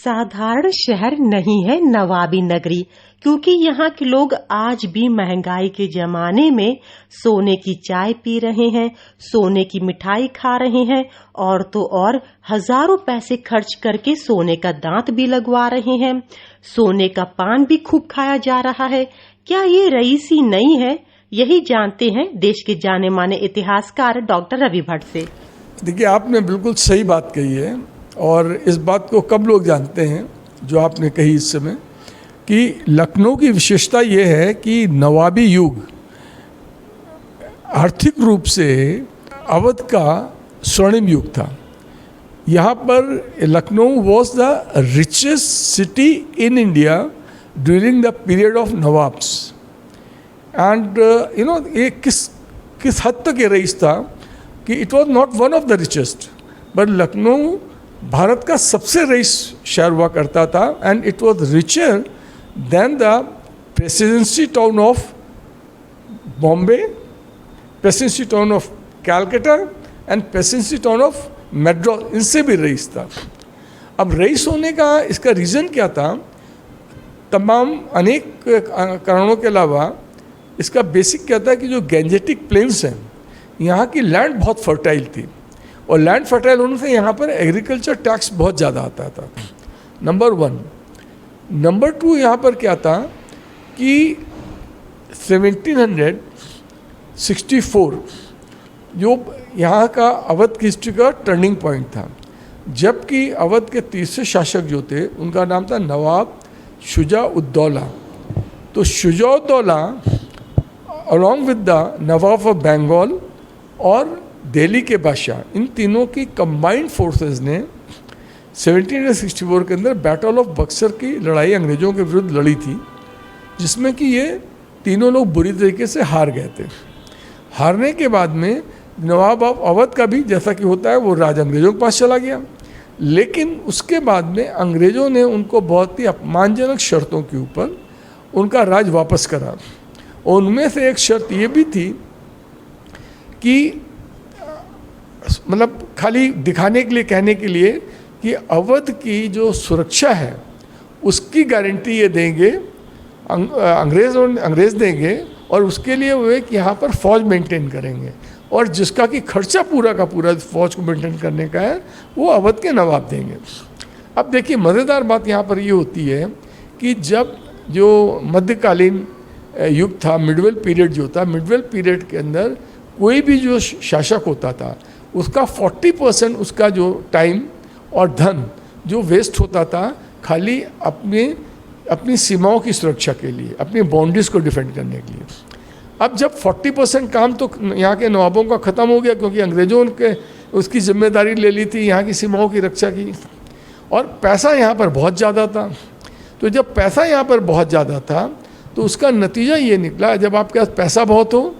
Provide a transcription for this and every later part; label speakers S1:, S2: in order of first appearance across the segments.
S1: साधारण शहर नहीं है नवाबी नगरी, क्योंकि यहाँ के लोग आज भी महंगाई के जमाने में सोने की चाय पी रहे हैं, सोने की मिठाई खा रहे हैं और तो और हजारों पैसे खर्च करके सोने का दांत भी लगवा रहे हैं। सोने का पान भी खूब खाया जा रहा है। क्या ये रईसी नहीं है? यही जानते हैं देश के जाने माने इतिहासकार डॉक्टर रवि भट्ट से।
S2: देखिए, आपने बिल्कुल सही बात कही है और इस बात को कब लोग जानते हैं जो आपने कही इस समय, कि लखनऊ की विशेषता ये है कि नवाबी युग आर्थिक रूप से अवध का स्वर्णिम युग था। यहाँ पर Lucknow was the richest city in India during the period of nawabs and ये किस हद तक ये रईस था कि it was not one of the richest, but Lucknow Bharat का सबसे रईस शहर हुआ करता था and it was richer than the presidency town of Bombay, presidency town of Calcutta and presidency town of Madras, इनसे भी रईस था। अब रईस होने का इसका रीज़न क्या था? तमाम अनेक कारणों के अलावा इसका बेसिक क्या था कि जो गैंजेटिक प्लेन्स हैं, यहाँ की लैंड बहुत फर्टाइल थी और लैंड फर्टाइल होने से यहाँ पर एग्रीकल्चर टैक्स बहुत ज़्यादा आता था, नंबर 1। नंबर 2, यहाँ पर क्या था कि 1764 जो यहाँ का अवध की हिस्ट्री का टर्निंग पॉइंट था, जबकि अवध के तीसरे शासक जो थे उनका नाम था नवाब शुजा-उद-दौला। तो Shuja-ud-Daula along with the Nawab of Bengal और दिल्ली के बादशाह, इन तीनों की कंबाइंड फोर्सेस ने 1764 के अंदर बैटल ऑफ बक्सर की लड़ाई अंग्रेज़ों के विरुद्ध लड़ी थी, जिसमें कि ये तीनों लोग बुरी तरीके से हार गए थे। हारने के बाद में नवाब ऑफ अवध का भी जैसा कि होता है वो राज अंग्रेज़ों के पास चला गया, लेकिन उसके बाद में अंग्रेज़ों ने उनको बहुत ही अपमानजनक शर्तों के ऊपर उनका राज वापस करा। और उनमें से एक शर्त ये भी थी कि मतलब खाली दिखाने के लिए, कहने के लिए कि अवध की जो सुरक्षा है उसकी गारंटी ये देंगे अंग्रेज़ देंगे और उसके लिए वो एक यहाँ पर फ़ौज मेंटेन करेंगे और जिसका कि खर्चा पूरा का पूरा फ़ौज को मेंटेन करने का है वो अवध के नवाब देंगे। अब देखिए, मज़ेदार बात यहाँ पर ये होती है कि जब जो मध्यकालीन युग था, मिडवेल पीरियड जो था, मिडवेल पीरियड के अंदर कोई भी जो शासक होता था उसका 40% उसका जो टाइम और धन जो वेस्ट होता था खाली अपनी सीमाओं की सुरक्षा के लिए, अपनी बाउंड्रीज को डिफेंड करने के लिए। अब जब 40% काम तो यहाँ के नवाबों का ख़त्म हो गया, क्योंकि अंग्रेज़ों के उसकी जिम्मेदारी ले ली थी यहाँ की सीमाओं की रक्षा की, और पैसा यहाँ पर बहुत ज़्यादा था। तो जब पैसा यहाँ पर बहुत ज़्यादा था तो उसका नतीजा ये निकला, जब आपके पास पैसा बहुत हो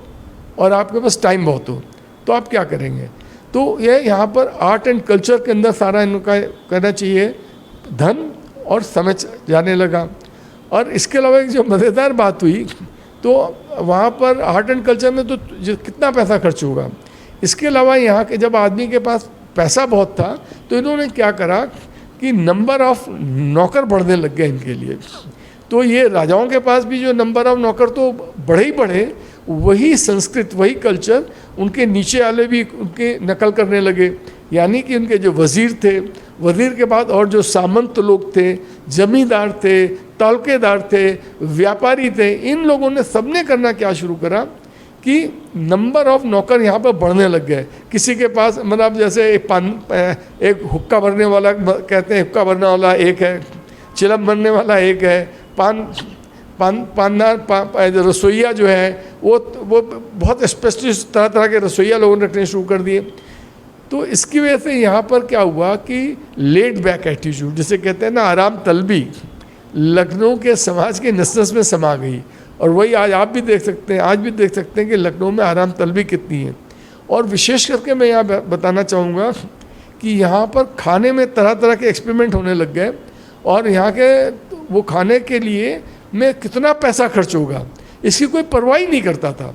S2: और आपके पास टाइम बहुत हो तो आप क्या करेंगे? तो ये यहाँ पर आर्ट एंड कल्चर के अंदर सारा इनका करना चाहिए, धन और समय जाने लगा। और इसके अलावा एक जो मज़ेदार बात हुई, तो वहाँ पर आर्ट एंड कल्चर में तो कितना पैसा खर्च होगा। इसके अलावा यहाँ के जब आदमी के पास पैसा बहुत था तो इन्होंने क्या करा कि नंबर ऑफ नौकर बढ़ने लग गए इनके लिए। तो ये राजाओं के पास भी जो नंबर ऑफ नौकर तो बढ़े ही बढ़े, वही संस्कृत, वही कल्चर उनके नीचे वाले भी उनके नकल करने लगे। यानी कि उनके जो वज़ीर थे, वज़ीर के बाद और जो सामंत लोग थे, जमींदार थे, तालुकेदार थे, व्यापारी थे, इन लोगों ने सबने करना क्या शुरू करा कि नंबर ऑफ नौकर यहाँ पर बढ़ने लग गए। किसी के पास मतलब जैसे एक हुक्का भरने वाला, कहते हैं हुक्का भरने वाला एक है, चिलम भरने वाला एक है, रसोईया जो है वो बहुत स्पेशलिस्ट तरह तरह के रसोईया लोगों ने रखने शुरू कर दिए। तो इसकी वजह से यहाँ पर क्या हुआ कि लेट बैक एटीट्यूड, जिसे कहते हैं ना आराम तलबी, लखनऊ के समाज के नस-नस में समा गई। और वही आज आप भी देख सकते हैं, आज भी देख सकते हैं कि लखनऊ में आराम तलबी कितनी है। और विशेष करके मैं यहाँ बताना चाहूँगा कि यहाँ पर खाने में तरह तरह के एक्सपेरिमेंट होने लग गए और यहाँ के वो खाने के लिए में कितना पैसा खर्च होगा इसकी कोई परवाह ही नहीं करता था,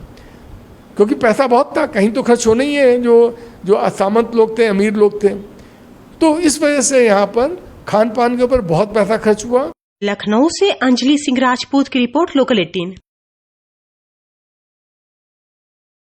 S2: क्योंकि पैसा बहुत था, कहीं तो खर्च होना ही है। जो सामंत लोग थे, अमीर लोग थे, तो इस वजह से यहाँ पर खान पान के ऊपर बहुत पैसा खर्च हुआ।
S1: लखनऊ से अंजलि सिंह राजपूत की रिपोर्ट, लोकल 18।